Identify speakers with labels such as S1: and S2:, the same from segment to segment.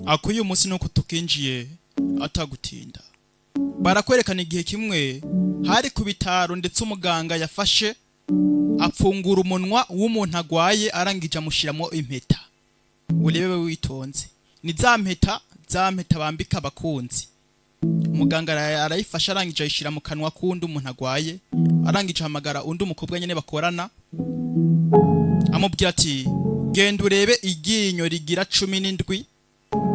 S1: akuye umunsi nuko tukinjiye atagutinda. Barakwerekana igihe kimwe hari ku bitaro ndetse umuganga yafashe apfungura umunwa w'umuntu agwaye arangije amushiramo impeta. Urebe witonze. Ni za mpeta bambika abakunzi. Muganga arayifasha arangije ayishira mu kanwa kundi umuntu agwaye, arangije hamagara undi umukobwa nyene bakorana, amubwira ati genda urebe iryinyo rigira 17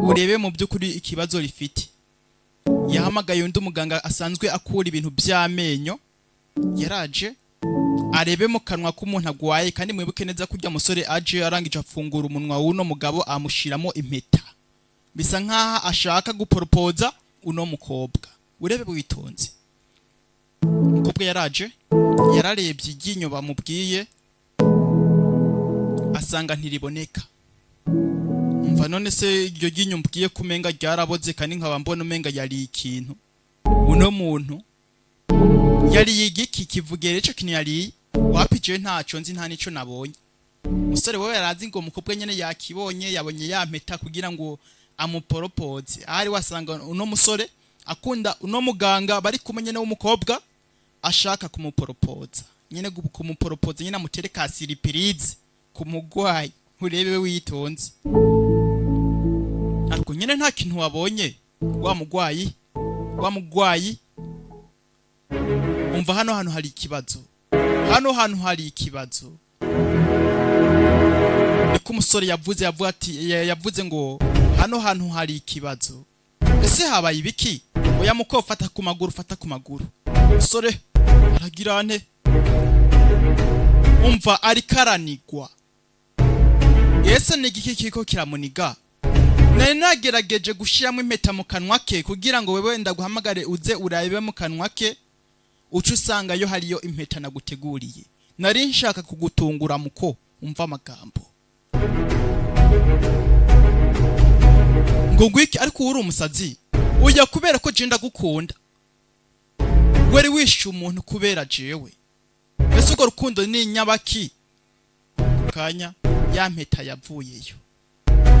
S1: urebe mu byukuri ikibazo rifite. Yahamagaye undi muganga asanzwe akura ibintu by'amenyo, yaraje arebe mu kanwa k'umuntu agwaye, kandi mwibuke neza kurya musore aje arangije afungura umunwa w'uno mugabo amushiramo impeta, bisa nkaha ashaka guporopoza uno mukobwa. Urebe witonze. Umukobwa yaraje yararebye iryinyo bamubwiye asanga ntiriboneka. Umva none se iryo ryinyo mbwiye kumenga ryaraboze kandi nkaba mbona umenga yari ikintu. Uno muntu yari yigiki kivugere cyo kintu yari wapije ntaco nzi nta nico nabonye. Musore wewe yarazi ngo umukobwa nyene yakibonye yabonye yampeta kugira ngo amuporopoze. Ari wasanga uno musore akunda uno muganga bari kumenye ne w'umukobwa ashaka kumuporopoza. Nyene kumuporopoza nyene amutereka siripirize kumugwayi. Urebe witonze. Ariko nyene nta kintu wabonye wa mugwayi. Umva hano hari ikibazo. Hano hari ikibazo. Niko umusore yavuze ngo hano hari ikibazo. Ese habaye ibiki? Oya muko fata ku maguru. Musore aragira ante? Umva ari karanigwa. Ese nigiki kiko kiramuniga? Nari nagerageje gushiramo impeta mu kanwa ke kugira ngo wewe ndaguhamagare uze urabe mu kanwa ke, ucu usanga yo hariyo impeta naguteguriye. Nari nshaka kugutungura muko. Umva amagambo. Ngo ngwiki ariko uri umusazi. Uya kubera ko je ndagukunda. Wari wishe umuntu kubera jewe. Ese ugo rukundo ni nyabaki? Kanya ya mpeta yavuyeyo.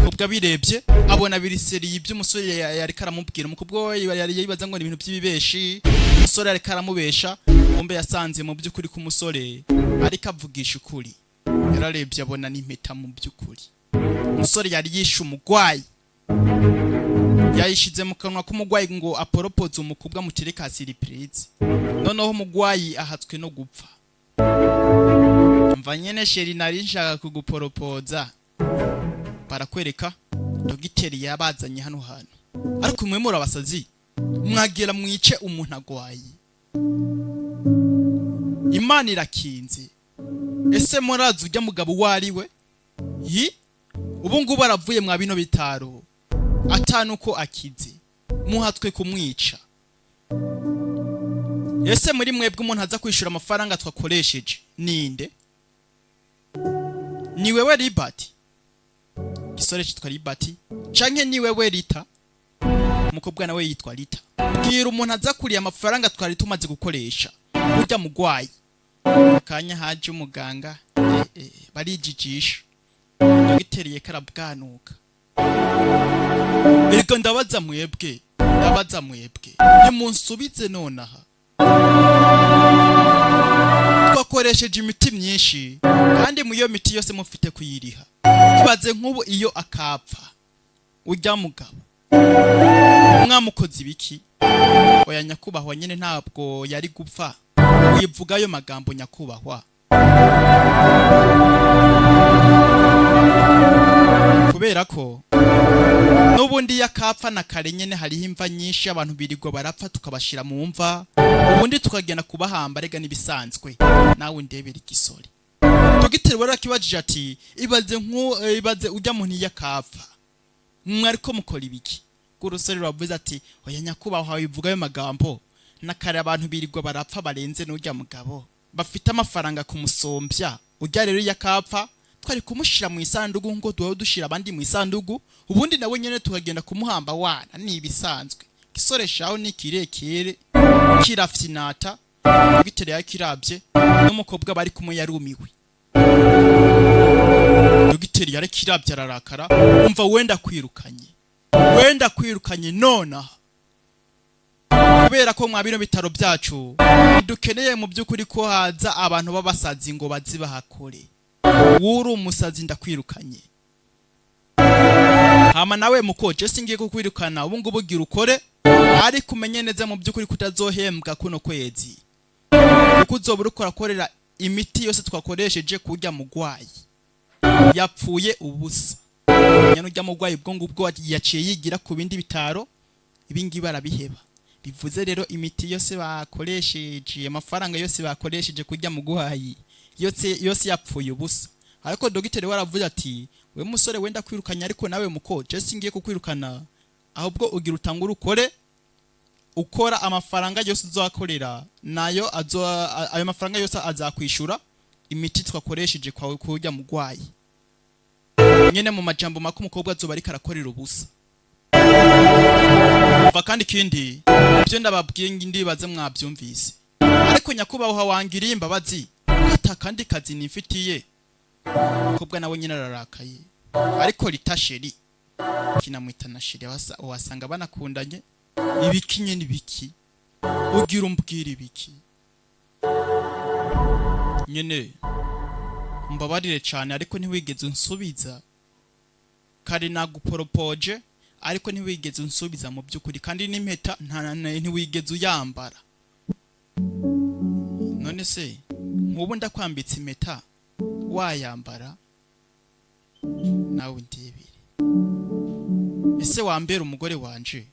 S1: Ubwo birebye abona biriseri y'ibyo umusore yari karamubwira. Umukobwa yari yibaza ngo ni ibintu by'ibibeshi. Umusore yari karamubesha, bombe yasanze mu byukuri ku musore ariko avugisha ukuri. Yararebye abona n'impeta mu byukuri. Umusore yari yishe umugwayi. Yayishize mu kanwa k'umugwayi ngo aporopoze umukobwa mutereka siripirize. Noneho umugwayi ahatswe no gupfa. Mva nyene sheri nari nshaka kuguporopoza. Barakwereka dogiteri yabazanye hano hantu. Ariko mwe muri abasazi mwagera mwice umuntu agwaye. Imana irakinze. Ese murazi ujya mugabo wariwe? Ubu ngubu aravuye mwa bino bitaro atanuko akize, muhatswe kumwica. Ese muri mwebwe umuntu aza kwishura amafaranga twakoresheje ninde? Ni wewe Libati? Gisore cyitwa Libati canke ni wewe Rita? Umukobwa nawe yitwa Rita. Bwira umuntu aza kuriya amafaranga twari tumaze gukoresha urya mugwayi. Akanya haje umuganga barijijisha. Dogiteri karabwanuka. Ego ndabaza mwebwe. Nimunsubize nonaha. Twakoresheje imiti myinshi kandi mu iyo miti yose mufite kuyiriha. Ibaze nk'ubu iyo akapfa urya mugabo mwamukoze ibiki? Oya nyakubahwa nyene ntabwo yari gupfa. Wivuga ayo magambo nyakubahwa. Kubera ko nubundi yakapfa na kare nyene hariho imva nyinshi abantu birirwa barapfa tukabashira mu mva, ubundi tukagenda kubahamba rega nibisanzwe. Nawe ndebera igisore. Dogiteri warakibajije ati ibaze ujya muntu yakapfa mwariko mukora ibiki? Kurusore rwavuze ati oya nyakubahwa wivuga ayo magambo na kare abantu birirwa barapfa barenze n'ujya mugabo bafite amafaranga kumusombya. Ujya rero yakapfa twari kumushira mu isandugu ngo duho dushira abandi mu isandugu, ubundi nawe nyene tukagenda kumuhamba wana nibisanzwe. Gisore shaho ni kirekire kirafyinata Dogiteri yakirabye n'umukobwa bari kumwe yarumiwe. Dogiteri yarakirabye ararakara, umva wenda kwirukanye. wenda kwirukanye nonaha kubera ko mwa bino bitaro byacu dukeneye mu by'ukuri ko haza abantu b'abasazi ngo bazibahakore wuri umusazi ndakwirukanye hama nawe mukoje singiye kukwirukana ubu ngubu gira ukore ari kumenye neza mu by'ukuri kutazohembwa kuno kwezi kuko uzobura ukorakorera imiti yose twakoresheje kurya mugwayi yapfuye ubusa nyano urya mugwayi bwo ngubwo yaciye yigira ku bindi bitaro ibingi barabiheba bivuze rero imiti yose bakoresheje amafaranga yose bakoresheje kurya mugwayi yose yapfuye ubusa ariko dogiteri waravuze ati we musore wenda kwirukanya ariko nawe mukoje singiye kukwirukana ahubwo ugira utangura ukora amafaranga yose uzakorera nayo ayo mafaranga yose azakwishura imiti twakoresheje kwa kurya mugwayi nyene mu majambo mako umukobwa azoba ari karakorera ubusa va kandi kindi ibyo ndababwiye ndibaze mwabyumvise ariko nyakubaho wangiriye imbabazi ata kandi kazi nifitiye umukobwa nawe nyine ararakaye ariko litasheri kinamwita na sheri wasanga banakundanye ibiki nyene ibiki ugira umbwira ibiki nyene mbabarire cyane ariko ntiwigeze unsubiza kare naguporopoje ariko ntiwigeze unsubiza mu by'ukuri kandi n'impeta ntiwigeze uyambara none se nk'ubu ndakwambitse impeta wayambara nawe ndebere ese wambera umugore wanje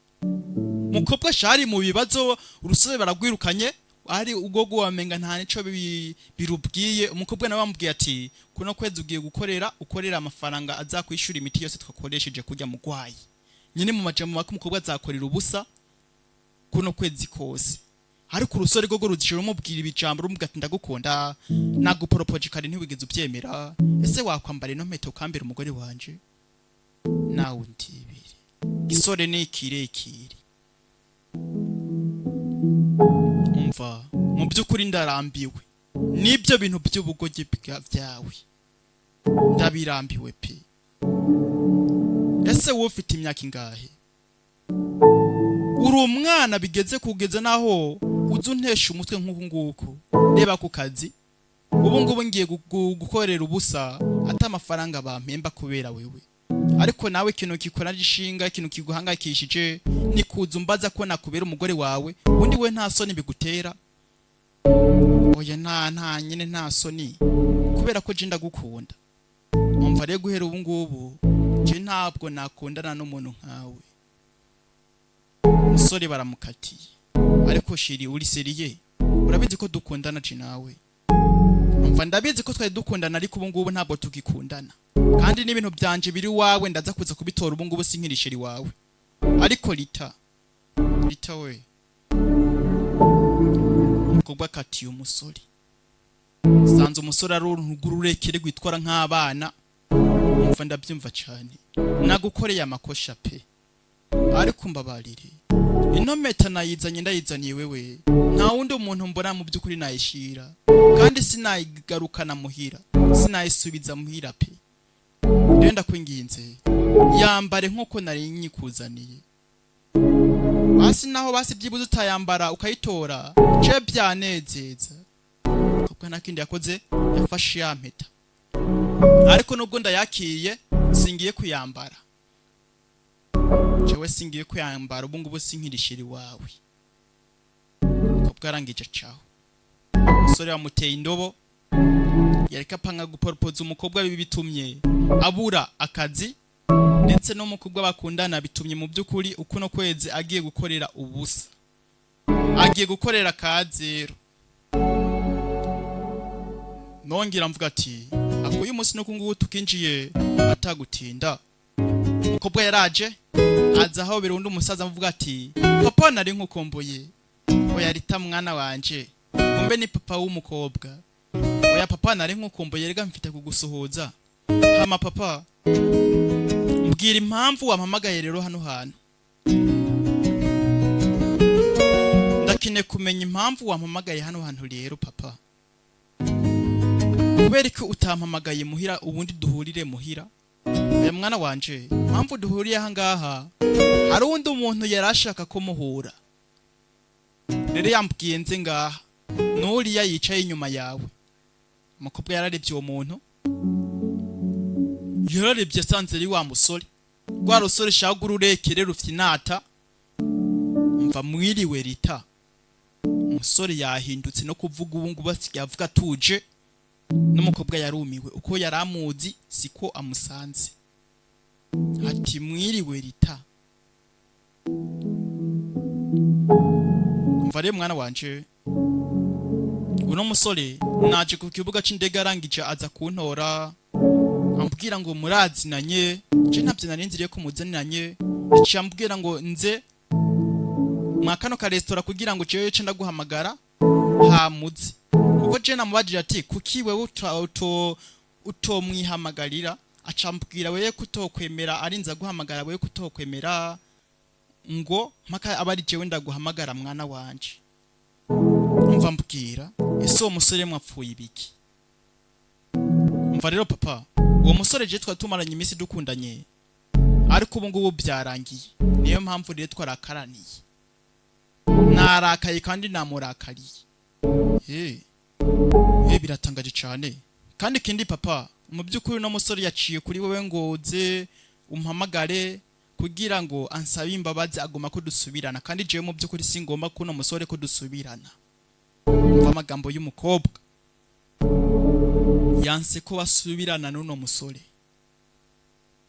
S1: mukobwa shari mu bibazo urusore baragwirukanye ari ugogo wamenga nta nico birubwiye umukobwa nawe bamubwiye ati kuno kwezi ugiye ukorera amafaranga azakwishura imiti yose twakoresheje kurya mugwayi nyine mu majambo mako umukobwa azakorera ubusa kuno kwezi kose ariko urusore gogo ruzishira umubwira ibijambo rumubwira ati ndagukunda naguporopoje kare ntiwigeze ubyemera ese wakwambara ino mpeta ukambira umugore wanje nawe ndibire gisore ni kirekire umva mu by'ukuri ndarambiwe nibyo bintu by'ubugogi byawe ndabirambiwe pe ese wowe ufite imyaka ingahe uri umwana bigeze kugeza naho uzuntesha umutwe nk'ubu nguko reba ku kazi ubu ngubu ngiye gukorera ubusa ata amafaranga bampemba kubera wewe ariko nawe ikintu kikora gishinga ikintu kiguhangayikishije nikuza umbaza ko nakubera umugore wawe undi we nta soni bigutera oya nta nyine nta soni kubera ko je ndagukunda umva rero guhera ubu ngubu je ntabwo nakundana n'umuntu nkawe musore baramukatiye ariko shiri uri seriye urabizi ko dukundana je nawe umva ndabizi ko twari dukundana ariko ubu ngubu ntabwo tugikundana kandi n'ibintu byanje biri wawe ndaza kuza kubitora ubu ngubu sinkirisheri wawe ariko lita we umukobwa katiye umusore sanze umusore ari ururekere gwitwara nk'abana umva ndabyumva cyane nagukoreye amakosha pe ariko mbabarire ino meta nayizanye ndayizaniye wewe nta wundi umuntu mbona mu by'ukuri nayishira kandi sinayigarukana muhira sinayisubiza muhira pe ndenda kwinginze yambare nkuko nari nyikuzaniye basi naho basi byibuze utayambara ukayitora je byanezeza kuko nakindi yakoze yafashe ya mpeta ariko nubwo ndayakiye singiye kuyambara jewe singiye kuyambara ubu ngubu sinkirishiri wawe bwarangije caho umusore wamuteye indobo yareka panga guporopoza umukobwa bibitumye abura akazi ndetse no mukobwa bakundana bitumye mu by'ukuri ukuno kwezi agiye gukorera ubusa agiye gukorera kazero nongera mvuga ati akuye umunsi no kungubu tukinjiye atagutinda umukobwa yaraje aza aho birundi umusaza avuga ati papa nari nkukomboye oya rita mwana wanje kumbe ni papa w'umukobwa oya papa nari nkukomboye rega mfite kugusuhuza hama papa mbwira impamvu wampamagaye rero hano hantu ndakine kumenya impamvu wampamagaye hano hantu rero papa kubera ko utampamagaye muhira ubundi duhurire muhira oya mwana wanje mpamvu duhuriye aha ngaha hari undi umuntu yarashaka kumuhura rero yambwiye nze ngaha nuriya yicaye inyuma yawe umukobwa yararebye uwo muntu yararebye asanze ari wa musore rwa rusore shagura urekere rufite inata mva mwiriwe Rita umusore yahindutse no kuvuga ubu ngubu asigaye avuga atuje n'umukobwa yarumiwe uko yaramuzi siko amusanze ati mwiriwe Rita mva rero mwana wanje uno musore naje ku kibuga c'indege arangije aza kuntora ambwira ngo murazinanye je ntavyo narinziriye ko muzaniranye ici ambwira ngo nze mwakano ka restaurant kugira ngo jewe ce ndaguhamagara hamuzi kuko je namubajije ati kukiwe utomwihamagarira acambwira wewe kutokwemera arinza guhamagara wewe kutokwemera ngo mpaka abari jewe ndaguhamagara mwana wanje umva mbwira ese uwo musore mwapfuye ibiki umva rero papa uwo musore je twatumaranye imisi dukundanye ariko ubu ngubu byarangiye niyo mpamvu rero twarakaraniye narakaye kandi namurakariye biratangaje cyane kandi kindi papa mu byukuri no musore yaciye kuri wewe ngoze umpamagare kugira ngo ansabe imbabazi agoma ko dusubirana kandi jewe mu byukuri singomba kuno musore ko dusubirana umva amagambo y'umukobwa yanse ko basubirana n'uno musore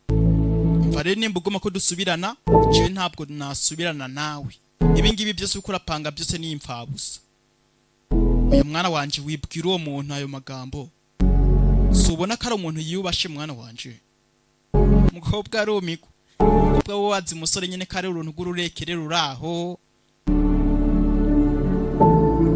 S1: umva rero nimba ugoma ko dusubirana jewe ntabwo nasubirana nawe ibingibi byose uko urapanga byose ni impfabusa uyu mwana wanje wibwira uwo muntu ayo magambo subona ko ari umuntu yiyubashe mwana wanje umukobwa arumigo umukobwa wo wazi umusore nyene kare uruntu rw'ururekere ruraho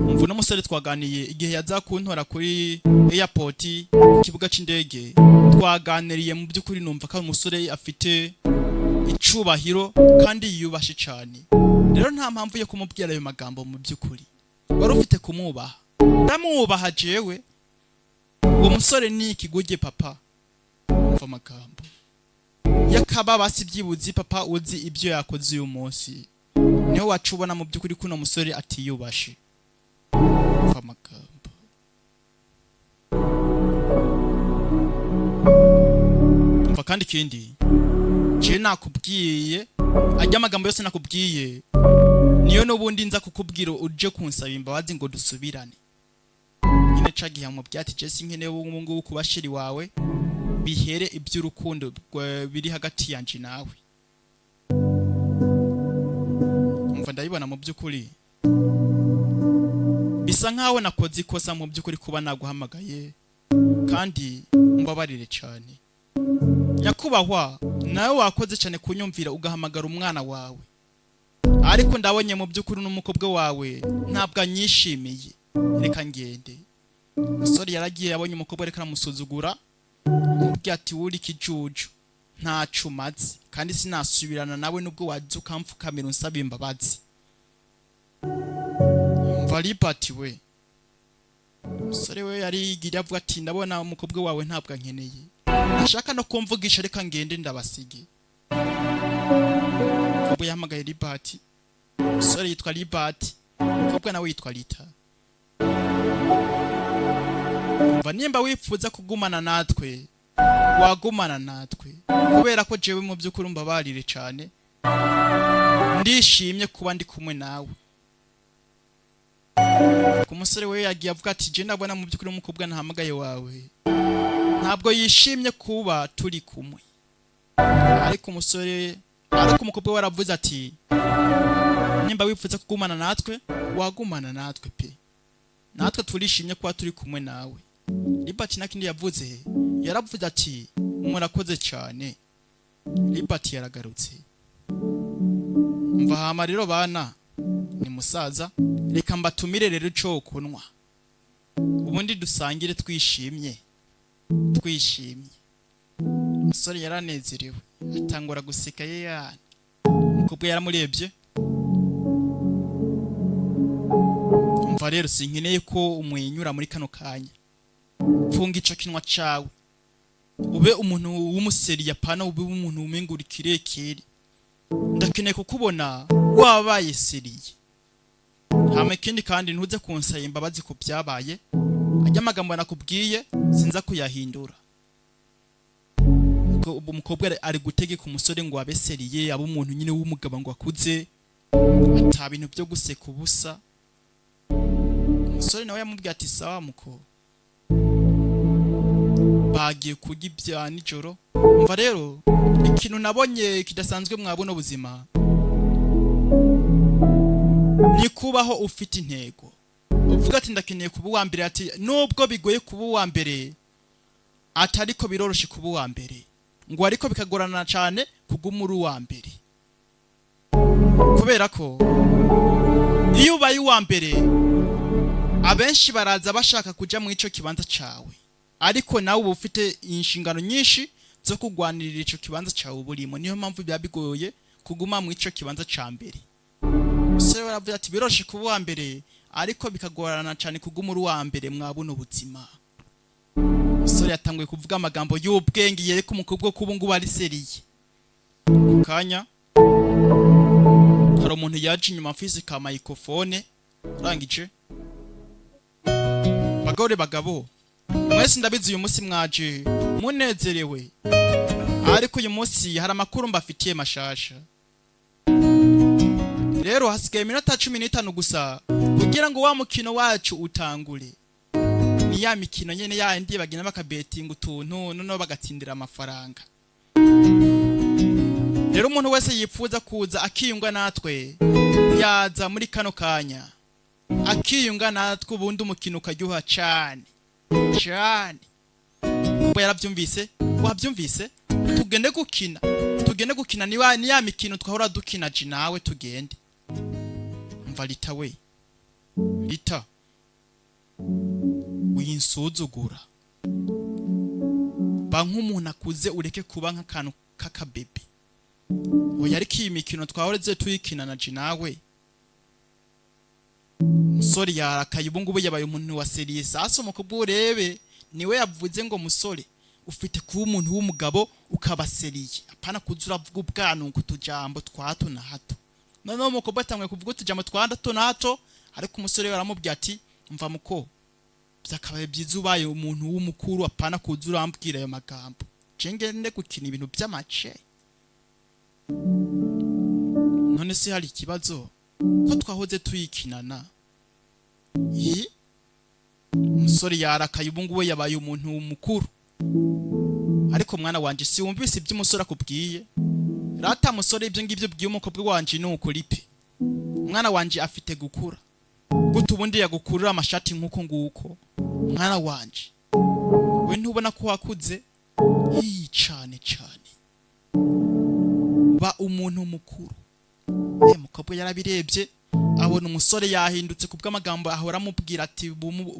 S1: umva no musore twaganiye igihe yaza kuntora kuri airport ku kibuga c'indege twaganiriye mu byukuri numva ko umusore afite icubahiro kandi yiyubashe cyane rero nta mpamvu yo kumubwira ayo magambo mu byukuri wari ufite kumwubaha ndamwubaha jewe uwo musore ni ikiguge papa umva amagambo yakaba basi byibuzi papa uzi ibyo yakoze uyu munsi niho wacubona mu byukuri kuno musore atiyubashe umva amagambo umva kandi kindi je nakubwiye ajya amagambo yose nakubwiye niyo nubundi nza kukubwira uje kunsaba imbabazi ngo dusubirane nyine cagiye mu byati je sinkene ubu ngubu kubashiri wawe bihere iby'urukundo biri hagati yanje nawe umva ndabibona mu byukuri bisa nkaho nakoze ikosa mu byukuri kuba naguhamagaye kandi mbabarire cyane nyakubahwa nawe wakoze cyane kunyumvira ugahamagara umwana wawe ariko ndabonye mu byukuri n'umukobwa wawe ntabwo anyishimiye reka ngende musore yaragiye yabonye umukobwa reka aramusuzugura mubwiye ati wuri kijuju nta cumazi kandi sinasubirana nawe nubwo waje ukamfukamira unsaba imbabazi mva Liberty we musore we yarigira avuga ati ndabona umukobwa wawe ntabwo ankeneye nashaka no kumvugisha reka ngende ndabasige umukobwa yahamagaye Liberty musore yitwa Liberty umukobwa nawe yitwa Rita umva nimba wifuza kugumana natwe wagumana natwe kubera ko jewe mu byukuri mbabarire cyane ndishimye kuba ndi kumwe nawe ku musore we yagiye avuga ati je ndabona mu byukuri umukobwa nahamagaye wawe ntabwo yishimye kuba turi kumwe ariko umukobwa waravuze ati nimba wifuza kugumana natwe wagumana natwe pe natwe turishimye kuba turi kumwe nawe Liberty nakindi yavuze yaravuze ati murakoze cyane Liberty yaragarutse mva hama rero bana ni musaza reka mbatumire rero cyo kunwa ubundi dusangire twishimye umusore yaranezerewe atangura guseka ye yana umukobwa yaramurebye umva rero sinkeneye ko umwenyura muri kano kanya funga ico kinwa cawe ube umuntu w'umuseri yapana ube umuntu umengura kirekere ndakeneye kukubona wabaye seriye hama ikindi kandi ntuze kunsaba imbabazi ko byabaye ajya amagambo nakubwiye sinza kuyahindura ko umukobwa ari gutegeka umusore ngo abe seriye abo umuntu nyine w'umugabo ngo akuze ata bintu byo guseka ubusa umusore nawe yamubwiye ati sawa muko bagiye kurya ibya nijoro umva rero ikintu nabonye kidasanzwe mwabuno buzima ni kubaho ufite intego uvuga ati ndakeneye kuba uwa mbere ati nubwo bigoye kuba uwa mbere atariko biroroshe kuba uwa mbere ngo ariko bikagorana cyane kuguma uri uwa mbere kubera ko iyo ubaye uwa mbere abenshi baraza bashaka kuja mu ico kibanza cawe ariko nawe uba ufite inshingano nyinshi zo kugwanirira ico kibanza cawe uburimo niyo mpamvu biba bigoye kuguma mu ico kibanza ca mbere se baravuga ati biroshe kuba uwa mbere ariko bikagorana cyane kuguma uri uwa mbere mwabuno buzima umusore yatanguye kuvuga amagambo y'ubwenge yereka umukobwa ko ubu ngubu ari seriye kanya hari umuntu yaje inyuma afise ka microphone urangije bagabo mwese ndabizi uyu munsi mwaje munezerewe ariko uyu munsi hari amakuru mbafitiye mashasha rero hasigaye iminota 15 gusa kugira ngo wa mukino wacu utangure ni ya mikino nyene ya ndi bagina bakabetinga utuntu noneho bagatsindira amafaranga rero umuntu wese yipfuza kuza akiyunga natwe yaza muri kano kanya akiyunga natwe ubundi umukino ukaryoha cyane kuba yarabyumvise wabyumvise tugende gukina ni ya mikino twahora dukina je nawe tugende umva Rita we Rita winsuzugura ba nk'umuntu akuze ureke kuba nk'akantu kakabebe oya ariko iyi mikino twahoreze tuyikina na je nawe musore yarakaye ubu ngubu yabaye umuntu wa seriye sasa umukobwa urebe niwe yavuze ngo musore ufite kuba umuntu w'umugabo ukaba seriye apana kuzura vuga ubwanu kutujambo twato na hato none umukobwa atangwe kuvuga utujambo twandato na hato ariko umusore yaramubwiye ati mva muko byakabaye byiza ubaye umuntu w'umukuru apana kuzura ambwira ayo magambo cengende gukina ibintu by'amace none se hari ikibazo ko twahoze tuyikinana umusore yarakaye ubu ngubu yabaye umuntu mukuru ariko mwana wanje si wumvise iby'umusore akubwiye rata musore ibyo ngibyo bwiye umukobwa wanje nuko lipe mwana wanje afite gukura gutu ubundi yagukurira amashati nkuko nguko mwana wanje we ntubona ko wakuze cyane ba umuntu mukuru mukobwa yarabirebye abona umusore yahindutse kubw'amagambo ahora amubwira ati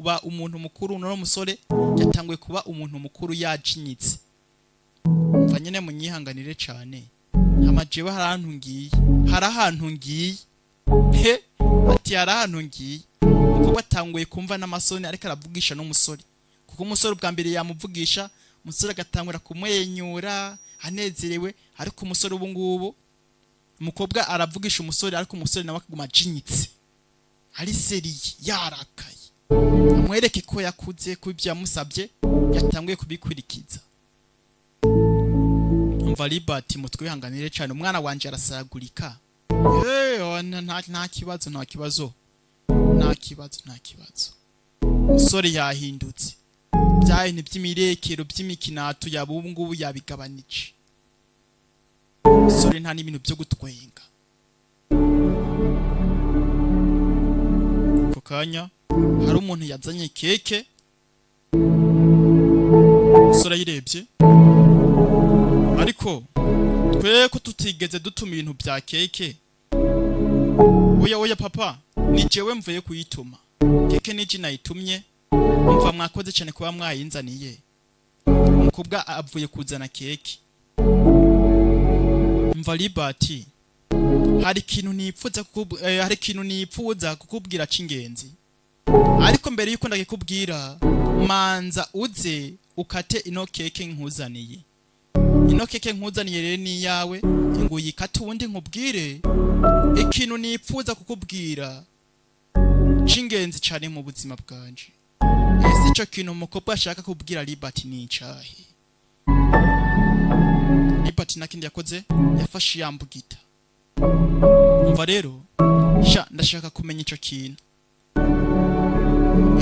S1: ba umuntu mukuru no musore yatanguye kuba umuntu mukuru yajinyitse mva nyene munyihanganire cyane amajewe hari ahantu ngiye ati hari ahantu ngiye kuko batanguye kumva n'amasoni ariko aravugisha n'umusore kuko umusore bwa mbere yamuvugisha umusore agatangura kumwenyura anezerewe ariko umusore ubu ngubu umukobwa aravugisha umusore ariko umusore nawe akaguma jinyitse ari seriye yarakaye amwereke ko yakuze ko ibyo yamusabye yatanguye kubikurikiza umva Libati mutwihanganire cyane umwana wanje arasaragurika nta kibazo umusore yahindutse byaye by'imirekero by'imikinato yabo ngubu yabigabanije umusore nta n'ibintu byo gutwenga ku kanya hari umuntu yazanye keke umusore ayirebye ariko twe ko tutigeze dutuma ibintu bya keke oya papa ni jewe mvuye kuyituma keke niji nayitumye umva mwakoze cyane kuba mwayinzaniye umukobwa avuye kuzana keke umva Libati hari ikintu nipfuza kukubwira cy'ingenzi ariko mbere yuko ndakikubwira manza uze ukate ino keke nkuzaniye. Ino keke nkuzaniye rero ni yawe, ngo uyikate ubundi nkubwire ikintu nipfuza kukubwira c'ingenzi cyane mu buzima bwanje. Ese ico kintu umukobwa ashaka kubwira Liberty ni icahe? Liberty nakindi yakoze yafashe yambugita. Umva rero ndashaka kumenya ico kintu.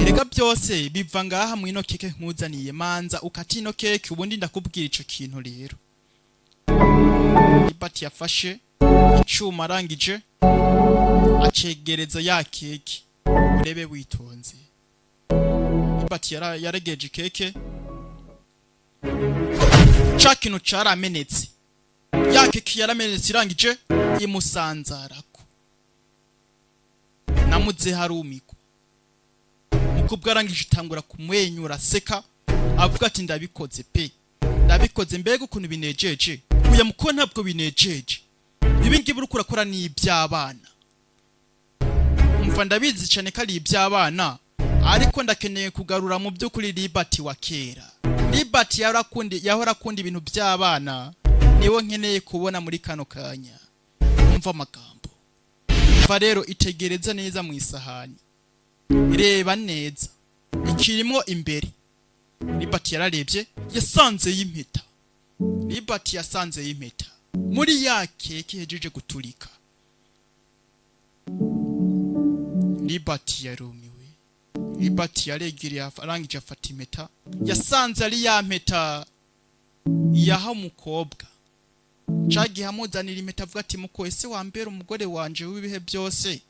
S1: Erega byose biva ngaha mu ino keke nkuzaniye, manza ukati ino keke ubundi ndakubwira ico kintu rero. Liberty yafashe icuma arangije acegereza ya keke, urebe witonze. Liberty yaregeje keke, ca kintu caramenetse. Ya keke yaramenetse irangije imusanzarako. Namuze harumiko. Mukobwa arangije itangura kumwenyura seka, avuga ati ndabikoze pe. Ndabikoze mbega ukuntu binejeje. Uya muko ntabwo binejeje. Ibi ngibi uriko urakora ni iby'abana. Umva ndabizi cyane ko ari iby'abana, ariko ndakeneye kugarura mu by'ukuri Liberty wa kera. Liberty yahora akunda ibintu by'abana, niwo nkeneye kubona muri kano kanya. Umva amagambo. Umva rero itegereza neza mu isahani. Reba neza ikirimo imbere. Liberty yararebye yasanze y'impeta. Liberty yasanze y'impeta muri ya keke hejeje guturika. Liberty yarumiwe. Liberty yaregiriye arangije afata impeta, yasanze ari ya mpeta yaha umukobwa. Cagiye amuzanira impeta avuga ati muko ese wambera umugore wanje w'ibihe byose.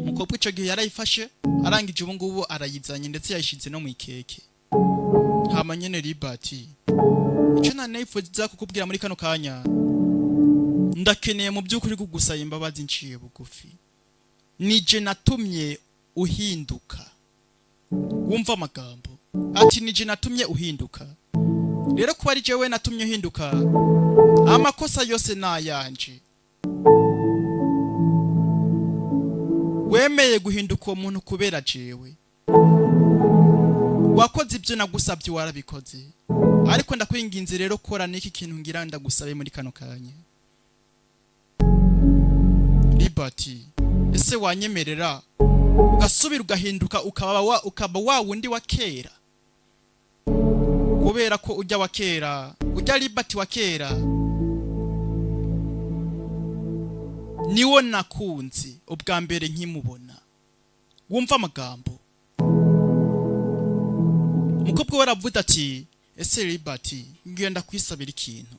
S1: Umukobwa ico gihe yarayifashe arangije ubu ngubu arayizanye ndetse yayishize no mu ikeke. Hama nyene Liberty ico nanifuza kukubwira muri kano kanya, ndakeneye mu by'ukuri kugusaba imbabazi nciye bugufi. Nije natumye uhinduka. Wumva amagambo ati nije natumye uhinduka. Rero kuba ari jewe natumye uhinduka, amakosa yose nayanje. Wemeye guhinduka uwo muntu kubera jewe. Wakoze ibyo nagusabye warabikoze, ariko ndakwinginze rero kora niki kintu ngira ndagusabe muri kano kanya. Liberty ese wanyemerera ugasubira ugahinduka ukaba wa wundi wa kera? Kubera ko ujya wa kera, ujya Liberty wa kera niwo nakunze ubwa mbere nkimubona. Wumva amagambo. Mukobwa waravuga ati ese Liberty ngenda kwisabira ikintu.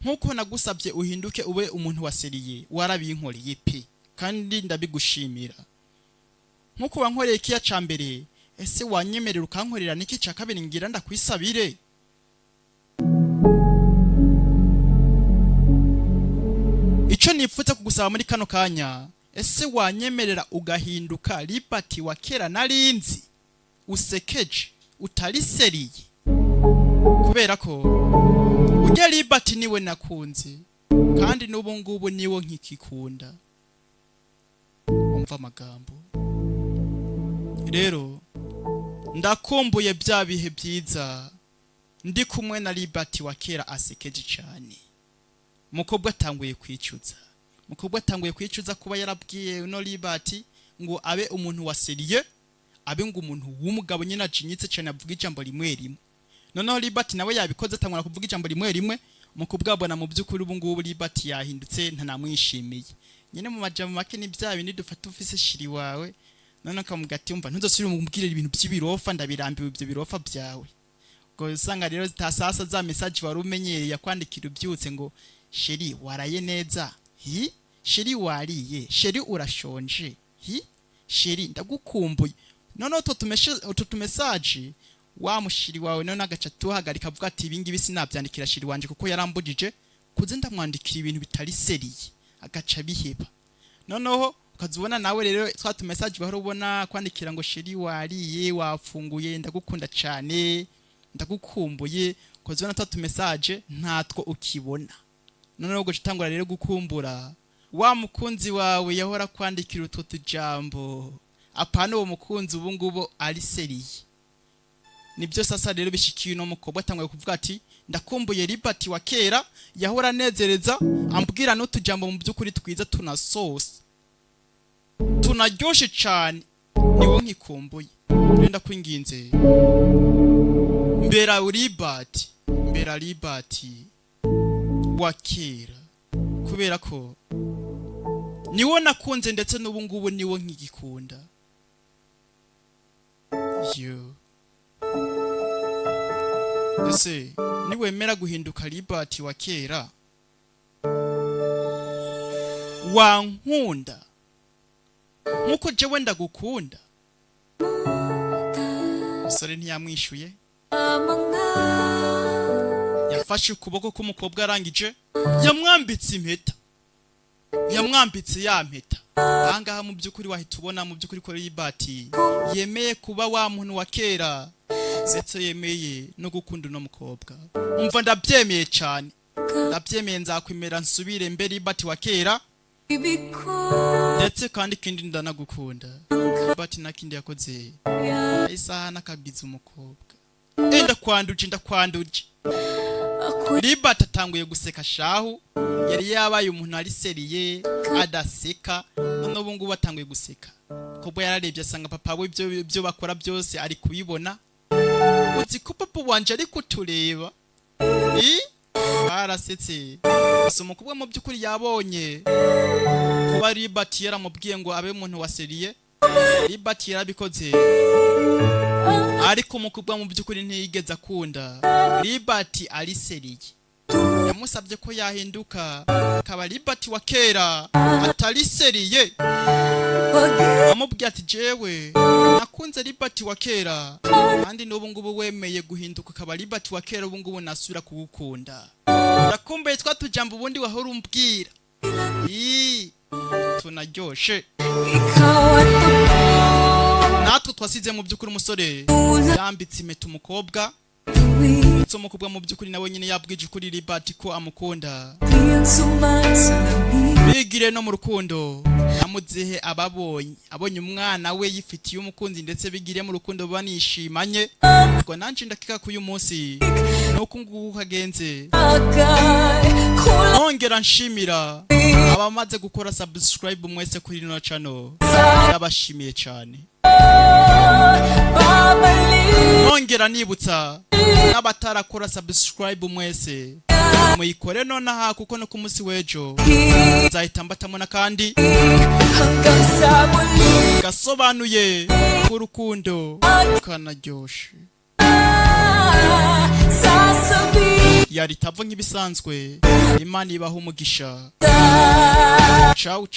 S1: Nkuko nagusabye uhinduke ube umuntu waseriye, warabinkoreye pe kandi ndabigushimira. Nkuko wankoreye ikiya ca mbere, ese wanyemerera ukankorera niki ca kabiri ngira ndakwisabire? Ico nipfuza kugusaba muri kano kanya, ese wanyemerera ugahinduka Liberty wa kera narinzi, usekeje utari seriye? Kubera ko ujya Liberty niwe nakunze kandi n'ubu ngubu niwo nkikikunda. Umva amagambo. Rero ndakumbuye bya bihe byiza ndi kumwe na Liberty wa kera asekeje cyane. Mukobwa atanguye kwicuza. Mukobwa atanguye kwicuza kuba yarabwiye no Liberty ngo abe umuntu waseriye, abe ngo umuntu w'umugabo nyina jinyitse cyane avuga ijambo rimwe rimwe. Noneho Liberty nawe yabikoze atangura kuvuga ijambo rimwe rimwe. Mukobwa abona mu by'ukuri ubu ngubu Liberty yahindutse ntanamwishimiye. Nyine mu majambo make ni bya bindi dufata ufise shiri wawe, none akamugati umva ntuzosubire umubwire ibintu by'ibirofa, ndabirambiwe ibyo birofa byawe. Ngo usanga rero zitasasa za message wari umenyereye yakwandikira ubyutse ngo sheri waraye neza, hi sheri wariye, sheri urashonje, hi sheri ndagukumbuye. None utu tumessage wa mushiri wawe none agaca tuhagarika avuga ati ibingibi sinabyandikira shiri wanje kuko yarambujije kuze ndamwandikira ibintu bitari seriye, agaca biheba. Noneho ukazubona nawe rero twa tumessage bahora ubona kwandikira ngo sheri wariye, wafunguye, ndagukunda cyane, ndagukumbuye, ukazubona twa tumessage ntatwo ukibona. Noneho gutangura rero gukumbura wa mukunzi wawe yahora kwandikira utwo tujambo. Apana uwo mukunzi ubu ngubu ari seriye. nibyo sasa rero bishikiye no mukobwa atanguye kuvuga ati ndakumbuye Libert wa kera yahora nezereza ambwira n'utujambo mu byukuri twiza tunasosa tunaryoshe cyane niwo nkikumbuye renda kwinginze mbera Libert wa kera kubera ko niwo nakunze ndetse n'ubu ngubu niwo nkigikunda yo ese niwemera guhinduka Libert wa kera wankunda nkuko jewe ndagukunda musore ntiyamwishuye yafashe ukuboko k'umukobwa arangije yamwambitse impeta yamwambitse ya mpeta ahangaha mu byukuri wahita ubona mu byukuri ko Libert yemeye kuba wa muntu wa kera ndetse yemeye no gukunda uno mukobwa umva ndabyemeye cyane ndabyemeye nzakwemera nsubire mbere Libert wa kera ndetse kandi kindi ndanagukunda Libert nakindi yakoze isaha nakagize umukobwa ndakwanduje Libert atanguye guseka shahu yari yabaye umuntu ari seriye adaseka none ubu ngubu atanguye guseka kobwa yararebye asanga papa we byo bakora byose ari kubibona uzi ko papa wanje ari kutureba barasetse gusa umukobwa mu byukuri yabonye kuba Libert yaramubwiye ngo abe umuntu wa seriye Libert yarabikoze ariko umukobwa mu byukuri ntiyigeze akunda Libert ari seriye yamusabye ko yahinduka akaba Libert wa kera atari seriye amubwiye ati jewe nakunze Libert wa kera kandi n'ubu ngubu wemeye guhinduka akaba Libert wa kera ubu ngubu nasubira kugukunda ndakumbuye twatujambo ubundi wahora umbwira tunaryoshe natwe twasize mu byukuri umusore yambitse impeta umukobwa ndetse umukobwa mu byukuri nawe nyine yabwije ukuri Libert ko amukunda bigire no mu rukundo amuzihe abonye umwana we yifitiye umukunzi ndetse bigire mu rukundo banishimanye ngo nanje ndakika ku uyu munsi nuko nguko kagenze nongera nshimira abamaze gukora subscribe mwese kuri no channel ndabashimiye cyane nongera nibutsa n'abatarakora subscribe mwese muyikore nonaha kuko no ku munsi wejo nzahita mbatamona kandi gasobanuye urukundo kanaryoshe yari tavo nk'ibisanzwe Imana ibaha umugisha ciao